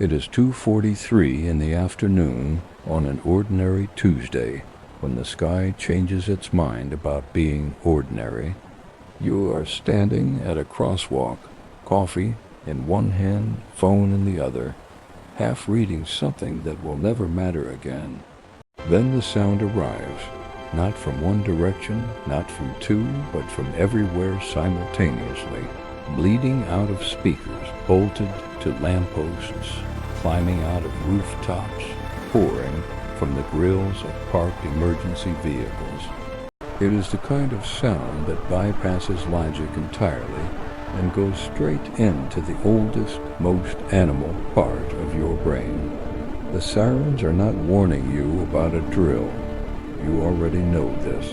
It is 2:43 in the afternoon on an ordinary Tuesday, when the sky changes its mind about being ordinary. You are standing at a crosswalk, coffee in one hand, phone in the other, half reading something that will never matter again. Then the sound arrives, not from one direction, not from two, but from everywhere simultaneously, bleeding out of speakers, bolted to lampposts, climbing out of rooftops, pouring from the grills of parked emergency vehicles. It is the kind of sound that bypasses logic entirely and goes straight into the oldest, most animal part of your brain. The sirens are not warning you about a drill. You already know this.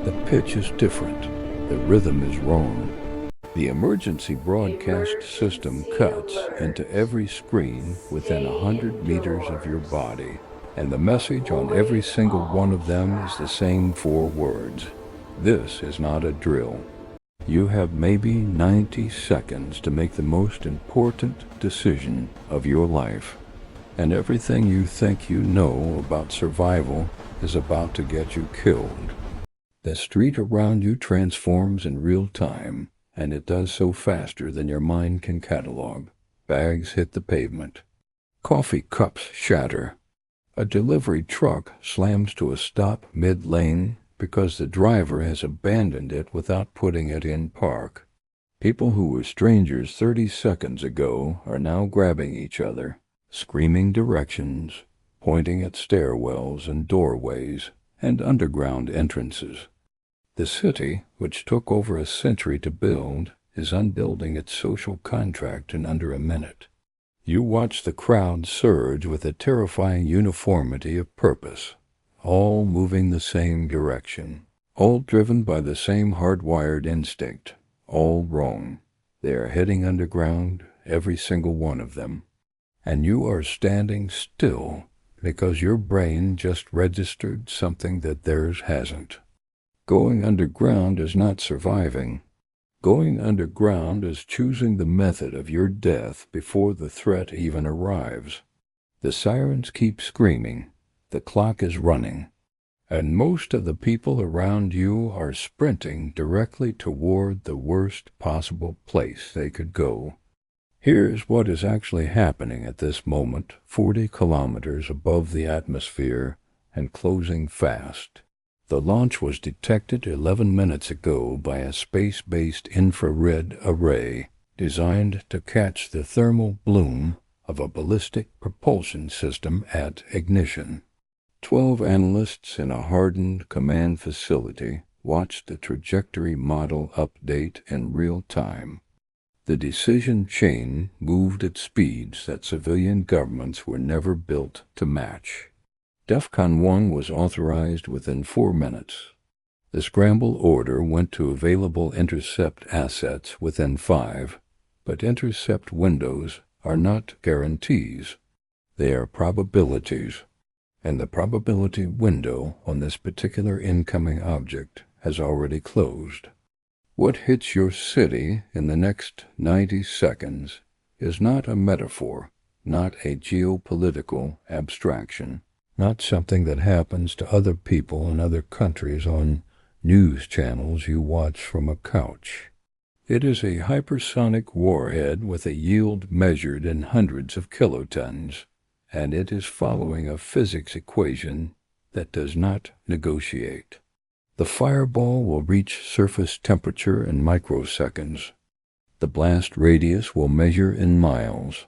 The pitch is different. The rhythm is wrong. The emergency broadcast system cuts into every screen within 100 meters of your body, and the message on every single one of them is the same 4 words. This is not a drill. You have maybe 90 seconds to make the most important decision of your life, and everything you think you know about survival is about to get you killed. The street around you transforms in real time, and it does so faster than your mind can catalog. Bags hit the pavement. Coffee cups shatter. A delivery truck slams to a stop mid-lane because the driver has abandoned it without putting it in park. People who were strangers 30 seconds ago are now grabbing each other, screaming directions, pointing at stairwells and doorways and underground entrances. The city, which took over a century to build, is unbuilding its social contract in under a minute. You watch the crowd surge with a terrifying uniformity of purpose, all moving the same direction, all driven by the same hardwired instinct, all wrong. They are heading underground, every single one of them. And you are standing still because your brain just registered something that theirs hasn't. Going underground is not surviving. Going underground is choosing the method of your death before the threat even arrives. The sirens keep screaming. The clock is running. And most of the people around you are sprinting directly toward the worst possible place they could go. Here's what is actually happening at this moment, 40 kilometers above the atmosphere and closing fast. The launch was detected 11 minutes ago by a space-based infrared array designed to catch the thermal bloom of a ballistic propulsion system at ignition. 12 analysts in a hardened command facility watched the trajectory model update in real time. The decision chain moved at speeds that civilian governments were never built to match. DEFCON 1 was authorized within 4 minutes. The scramble order went to available intercept assets within 5, but intercept windows are not guarantees. They are probabilities, and the probability window on this particular incoming object has already closed. What hits your city in the next 90 seconds is not a metaphor, not a geopolitical abstraction, not something that happens to other people in other countries on news channels you watch from a couch. It is a hypersonic warhead with a yield measured in hundreds of kilotons, and it is following a physics equation that does not negotiate. The fireball will reach surface temperature in microseconds. The blast radius will measure in miles.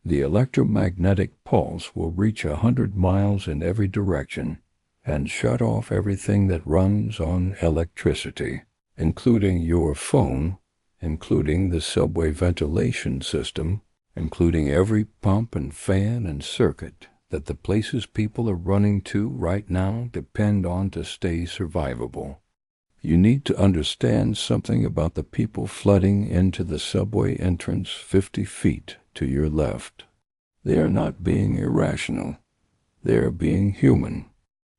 The electromagnetic pulse will reach 100 miles in every direction and shut off everything that runs on electricity, including your phone, including the subway ventilation system, including every pump and fan and circuit that the places people are running to right now depend on to stay survivable. You need to understand something about the people flooding into the subway entrance 50 feet to your left. They are not being irrational. They are being human.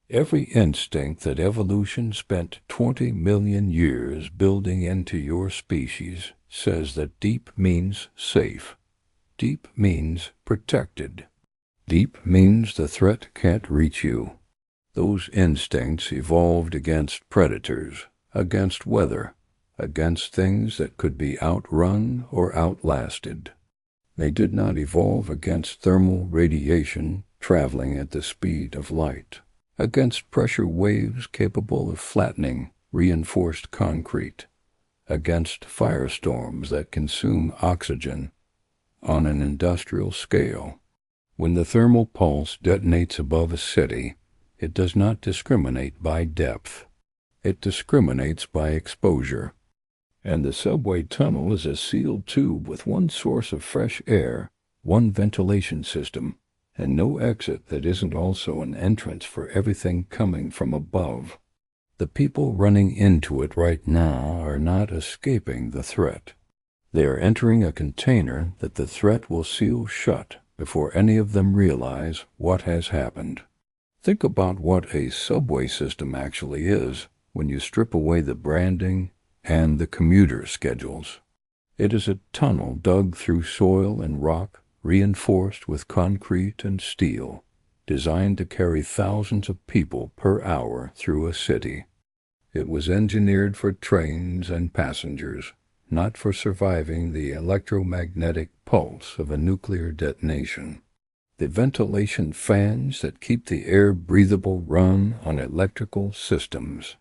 Every instinct that evolution spent 20 million years building into your species says that deep means safe. Deep means protected. Deep means the threat can't reach you. Those instincts evolved against predators, against weather, against things that could be outrun or outlasted. They did not evolve against thermal radiation traveling at the speed of light, against pressure waves capable of flattening reinforced concrete, against firestorms that consume oxygen on an industrial scale. When the thermal pulse detonates above a city, it does not discriminate by depth. It discriminates by exposure. And the subway tunnel is a sealed tube with one source of fresh air, one ventilation system, and no exit that isn't also an entrance for everything coming from above. The people running into it right now are not escaping the threat. They are entering a container that the threat will seal shut before any of them realize what has happened. Think about what a subway system actually is when you strip away the branding and the commuter schedules. It is a tunnel dug through soil and rock, reinforced with concrete and steel, designed to carry thousands of people per hour through a city. It was engineered for trains and passengers, not for surviving the electromagnetic pulse of a nuclear detonation. The ventilation fans that keep the air breathable run on electrical systems.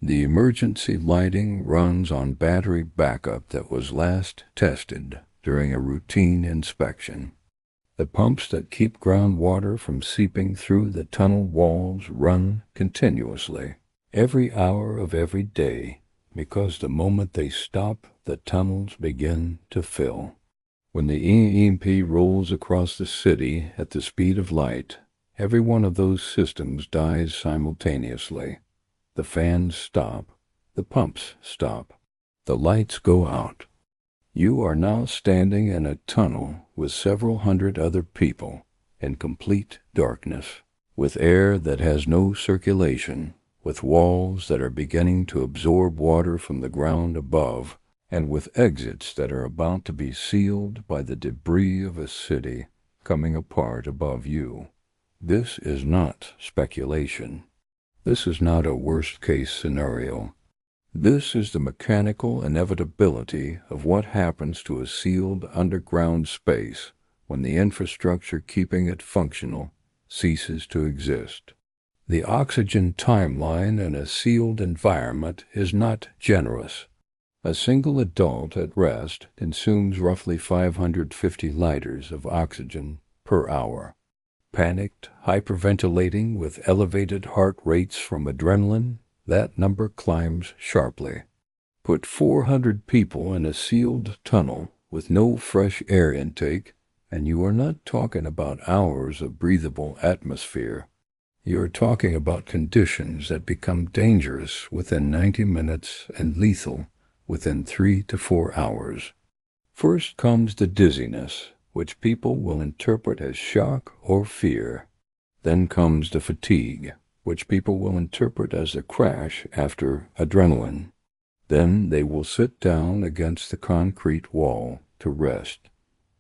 The emergency lighting runs on battery backup that was last tested during a routine inspection. The pumps that keep groundwater from seeping through the tunnel walls run continuously, every hour of every day, because the moment they stop, the tunnels begin to fill. When the EMP rolls across the city at the speed of light, every one of those systems dies simultaneously. The fans stop, the pumps stop, the lights go out. You are now standing in a tunnel with several hundred other people in complete darkness, with air that has no circulation, with walls that are beginning to absorb water from the ground above, and with exits that are about to be sealed by the debris of a city coming apart above you. This is not speculation. This is not a worst-case scenario. This is the mechanical inevitability of what happens to a sealed underground space when the infrastructure keeping it functional ceases to exist. The oxygen timeline in a sealed environment is not generous. A single adult at rest consumes roughly 550 liters of oxygen per hour. Panicked, hyperventilating with elevated heart rates from adrenaline, that number climbs sharply. Put 400 people in a sealed tunnel with no fresh air intake, and you are not talking about hours of breathable atmosphere. You are talking about conditions that become dangerous within 90 minutes and lethal within 3 to 4 hours. First comes the dizziness, which people will interpret as shock or fear. Then comes the fatigue, which people will interpret as a crash after adrenaline. Then they will sit down against the concrete wall to rest,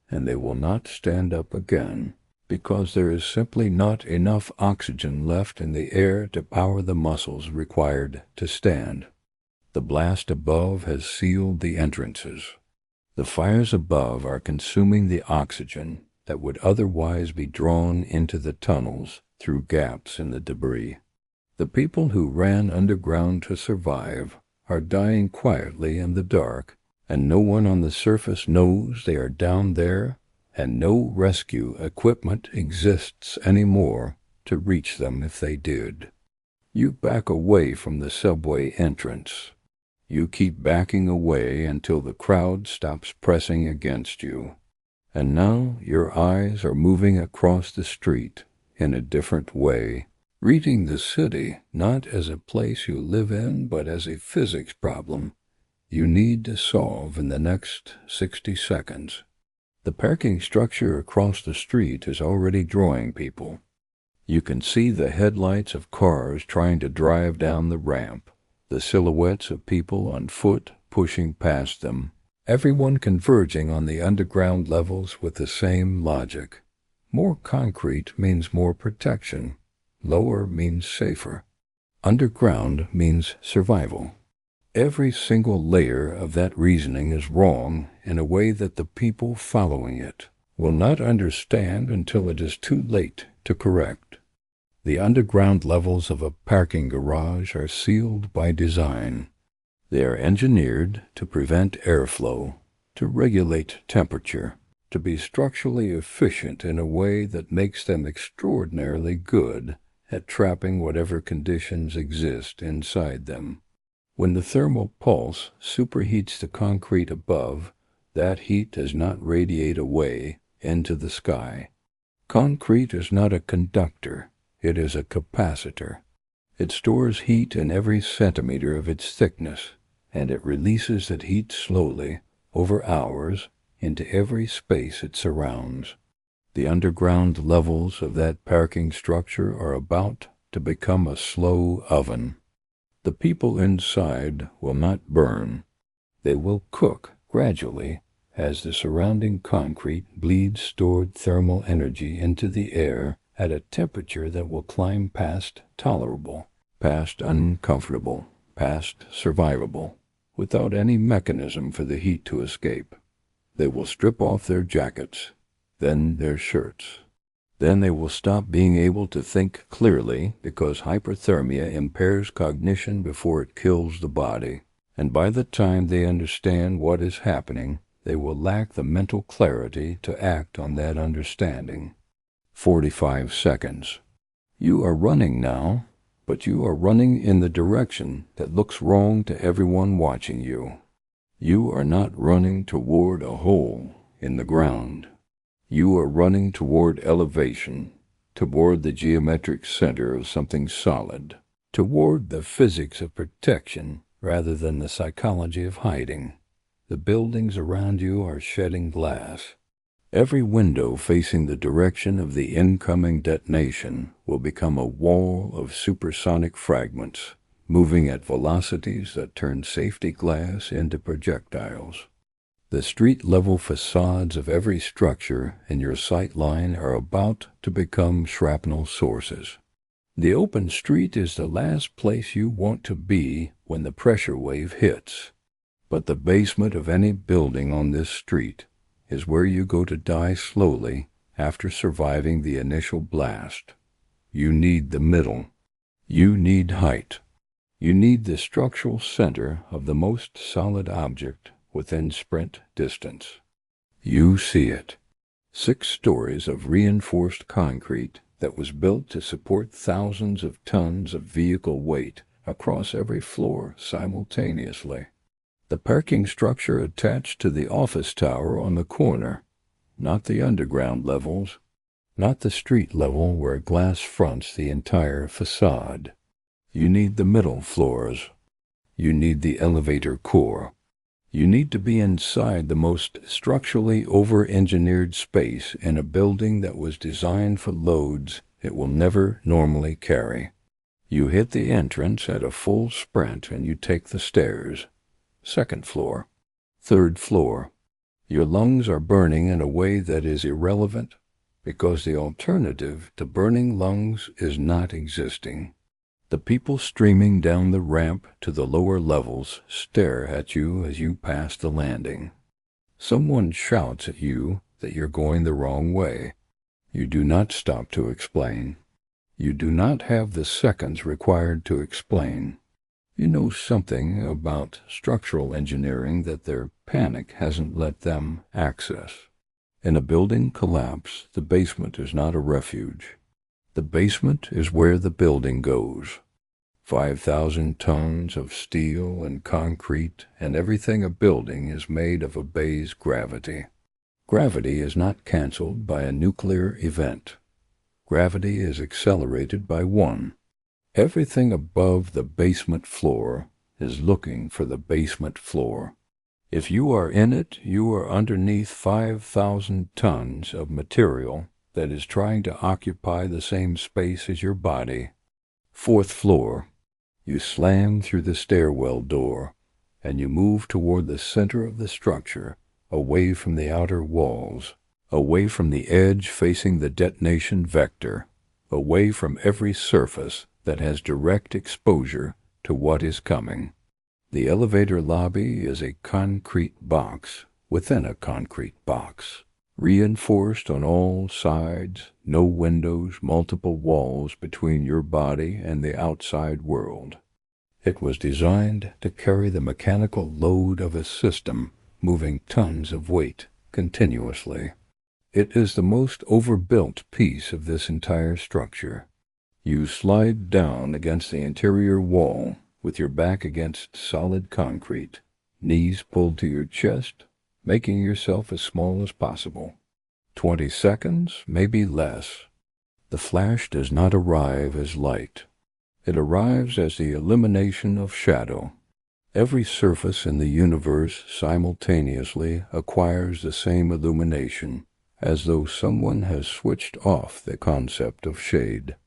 and they will not stand up again, because there is simply not enough oxygen left in the air to power the muscles required to stand. The blast above has sealed the entrances. The fires above are consuming the oxygen that would otherwise be drawn into the tunnels through gaps in the debris. The people who ran underground to survive are dying quietly in the dark, and no one on the surface knows they are down there, and no rescue equipment exists anymore to reach them if they did. You back away from the subway entrance. You keep backing away until the crowd stops pressing against you. And now your eyes are moving across the street in a different way, reading the city not as a place you live in, but as a physics problem you need to solve in the next 60 seconds. The parking structure across the street is already drawing people. You can see the headlights of cars trying to drive down the ramp, the silhouettes of people on foot pushing past them, everyone converging on the underground levels with the same logic. More concrete means more protection. Lower means safer. Underground means survival. Every single layer of that reasoning is wrong in a way that the people following it will not understand until it is too late to correct. The underground levels of a parking garage are sealed by design. They are engineered to prevent airflow, to regulate temperature, to be structurally efficient in a way that makes them extraordinarily good at trapping whatever conditions exist inside them. When the thermal pulse superheats the concrete above, that heat does not radiate away into the sky. Concrete is not a conductor, it is a capacitor. It stores heat in every centimeter of its thickness, and it releases that heat slowly, over hours, into every space it surrounds. The underground levels of that parking structure are about to become a slow oven. The people inside will not burn. They will cook gradually as the surrounding concrete bleeds stored thermal energy into the air at a temperature that will climb past tolerable, past uncomfortable, past survivable, without any mechanism for the heat to escape. They will strip off their jackets, then their shirts. Then they will stop being able to think clearly because hyperthermia impairs cognition before it kills the body. And by the time they understand what is happening, they will lack the mental clarity to act on that understanding. 45 seconds. You are running now, but you are running in the direction that looks wrong to everyone watching you. You are not running toward a hole in the ground. You are running toward elevation, toward the geometric center of something solid, toward the physics of protection rather than the psychology of hiding. The buildings around you are shedding glass. Every window facing the direction of the incoming detonation will become a wall of supersonic fragments, moving at velocities that turn safety glass into projectiles. The street-level facades of every structure in your sight line are about to become shrapnel sources. The open street is the last place you want to be when the pressure wave hits. But the basement of any building on this street is where you go to die slowly after surviving the initial blast. You need the middle. You need height. You need the structural center of the most solid object within sprint distance. You see it. 6 stories of reinforced concrete that was built to support thousands of tons of vehicle weight across every floor simultaneously. The parking structure attached to the office tower on the corner, not the underground levels, not the street level where glass fronts the entire facade. You need the middle floors. You need the elevator core. You need to be inside the most structurally over-engineered space in a building that was designed for loads it will never normally carry. You hit the entrance at a full sprint and you take the stairs. 2nd floor. 3rd floor. Your lungs are burning in a way that is irrelevant because the alternative to burning lungs is not existing. The people streaming down the ramp to the lower levels stare at you as you pass the landing. Someone shouts at you that you're going the wrong way. You do not stop to explain. You do not have the seconds required to explain. You know something about structural engineering that their panic hasn't let them access. In a building collapse, the basement is not a refuge. The basement is where the building goes. 5,000 tons of steel and concrete, and everything a building is made of obeys gravity. Gravity is not canceled by a nuclear event. Gravity is accelerated by one. Everything above the basement floor is looking for the basement floor. If you are in it, you are underneath 5,000 tons of material that is trying to occupy the same space as your body. 4th floor. You slam through the stairwell door. and you move toward the center of the structure, away from the outer walls, away from the edge facing the detonation vector, away from every surface that has direct exposure to what is coming. The elevator lobby is a concrete box within a concrete box, reinforced on all sides, no windows, multiple walls between your body and the outside world. It was designed to carry the mechanical load of a system moving tons of weight continuously. It is the most overbuilt piece of this entire structure. You slide down against the interior wall with your back against solid concrete, knees pulled to your chest, making yourself as small as possible. 20 seconds, maybe less. The flash does not arrive as light. It arrives as the elimination of shadow. Every surface in the universe simultaneously acquires the same illumination, as though someone has switched off the concept of shade.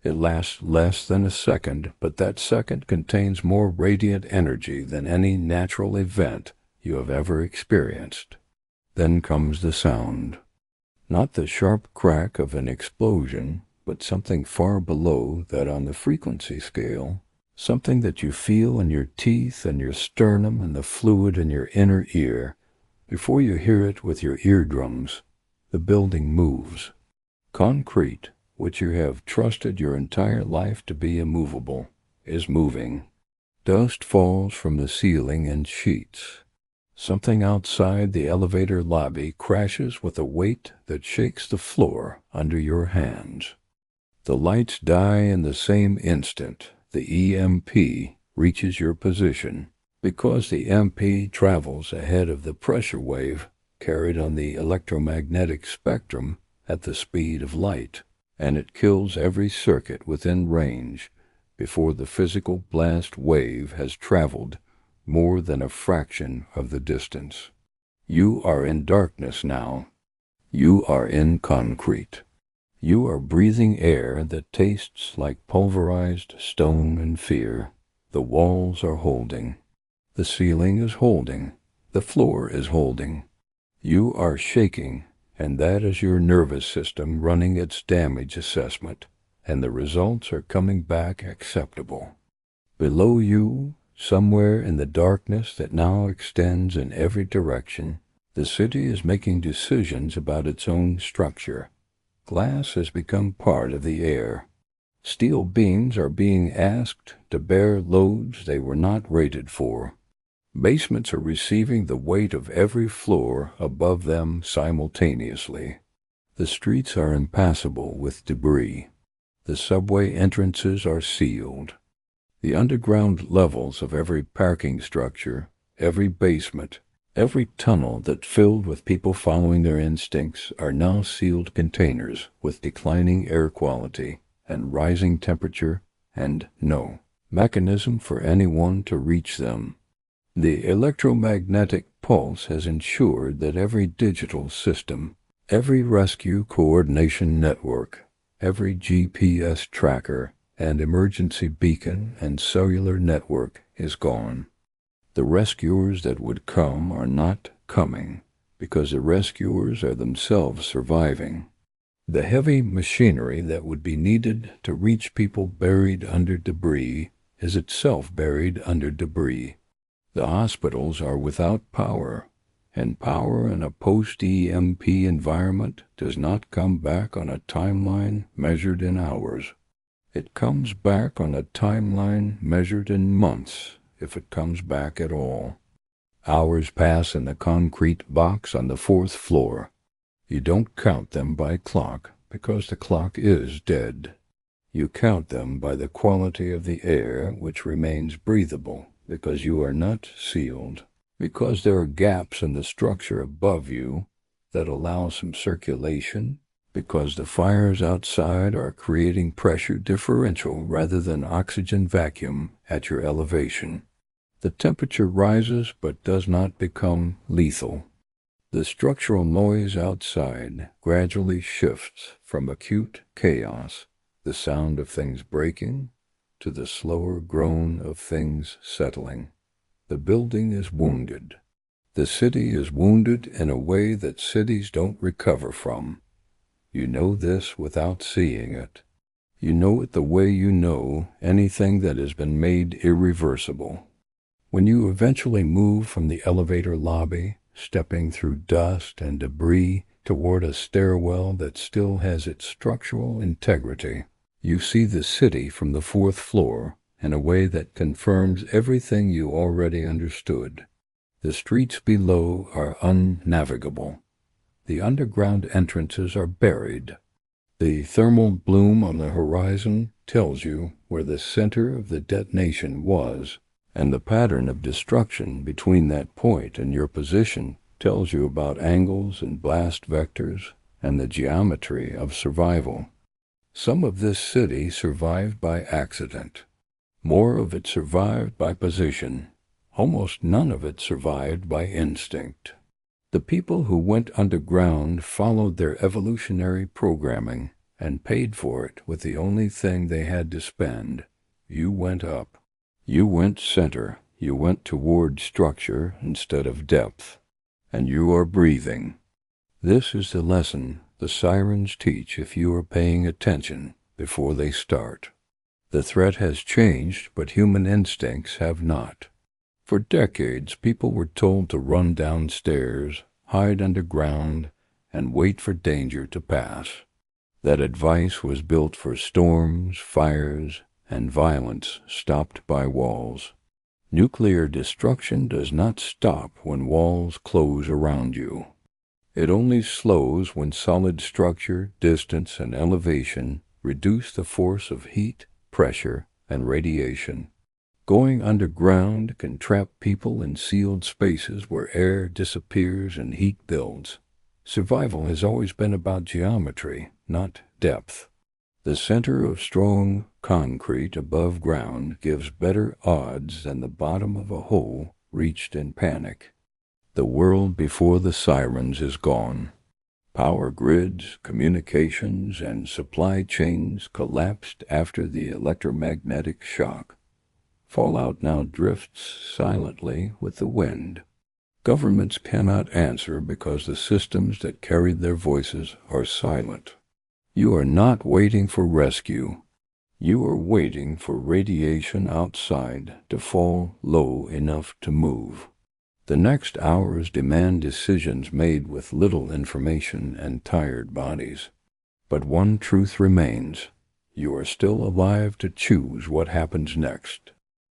It lasts less than a second, but that second contains more radiant energy than any natural event you have ever experienced. Then comes the sound. Not the sharp crack of an explosion, but something far below that on the frequency scale, something that you feel in your teeth and your sternum and the fluid in your inner ear. Before you hear it with your eardrums, the building moves. Concrete, which you have trusted your entire life to be immovable, is moving. Dust falls from the ceiling in sheets. Something outside the elevator lobby crashes with a weight that shakes the floor under your hands. The lights die in the same instant the EMP reaches your position, because the EMP travels ahead of the pressure wave carried on the electromagnetic spectrum at the speed of light, and it kills every circuit within range before the physical blast wave has traveled more than a fraction of the distance. You are in darkness now. You are in concrete. You are breathing air that tastes like pulverized stone and fear. The walls are holding. The ceiling is holding. The floor is holding. You are shaking, and that is your nervous system running its damage assessment, and the results are coming back acceptable. Below you, somewhere in the darkness that now extends in every direction, the city is making decisions about its own structure. Glass has become part of the air. Steel beams are being asked to bear loads they were not rated for. Basements are receiving the weight of every floor above them simultaneously. The streets are impassable with debris. The subway entrances are sealed. The underground levels of every parking structure, every basement, every tunnel that filled with people following their instincts are now sealed containers with declining air quality and rising temperature and no mechanism for anyone to reach them. The electromagnetic pulse has ensured that every digital system, every rescue coordination network, every GPS tracker and emergency beacon and cellular network is gone. The rescuers that would come are not coming, because the rescuers are themselves surviving. The heavy machinery that would be needed to reach people buried under debris is itself buried under debris. The hospitals are without power, and power in a post-EMP environment does not come back on a timeline measured in hours. It comes back on a timeline measured in months, if it comes back at all. Hours pass in the concrete box on the 4th floor. You don't count them by clock, because the clock is dead. You count them by the quality of the air, which remains breathable, because you are not sealed, because there are gaps in the structure above you that allow some circulation, because the fires outside are creating pressure differential rather than oxygen vacuum at your elevation. The temperature rises but does not become lethal. The structural noise outside gradually shifts from acute chaos, the sound of things breaking, to the slower groan of things settling. The building is wounded. The city is wounded in a way that cities don't recover from. You know this without seeing it. You know it the way you know anything that has been made irreversible. When you eventually move from the elevator lobby, stepping through dust and debris toward a stairwell that still has its structural integrity, you see the city from the fourth floor in a way that confirms everything you already understood. The streets below are unnavigable. The underground entrances are buried. The thermal bloom on the horizon tells you where the center of the detonation was, and the pattern of destruction between that point and your position tells you about angles and blast vectors and the geometry of survival. Some of this city survived by accident. More of it survived by position. Almost none of it survived by instinct. The people who went underground followed their evolutionary programming and paid for it with the only thing they had to spend. You went up. You went center. You went toward structure instead of depth. And you are breathing. This is the lesson the Sirens teach if you are paying attention before they start. The threat has changed, but human instincts have not. For decades, people were told to run downstairs, hide underground, and wait for danger to pass. That advice was built for storms, fires, and violence stopped by walls. Nuclear destruction does not stop when walls close around you. It only slows when solid structure, distance, and elevation reduce the force of heat, pressure, and radiation. Going underground can trap people in sealed spaces where air disappears and heat builds. Survival has always been about geometry, not depth. The center of strong concrete above ground gives better odds than the bottom of a hole reached in panic. The world before the Sirens is gone. Power grids, communications, and supply chains collapsed after the electromagnetic shock. Fallout now drifts silently with the wind. Governments cannot answer because the systems that carried their voices are silent. You are not waiting for rescue. You are waiting for radiation outside to fall low enough to move. The next hours demand decisions made with little information and tired bodies. But one truth remains. You are still alive to choose what happens next.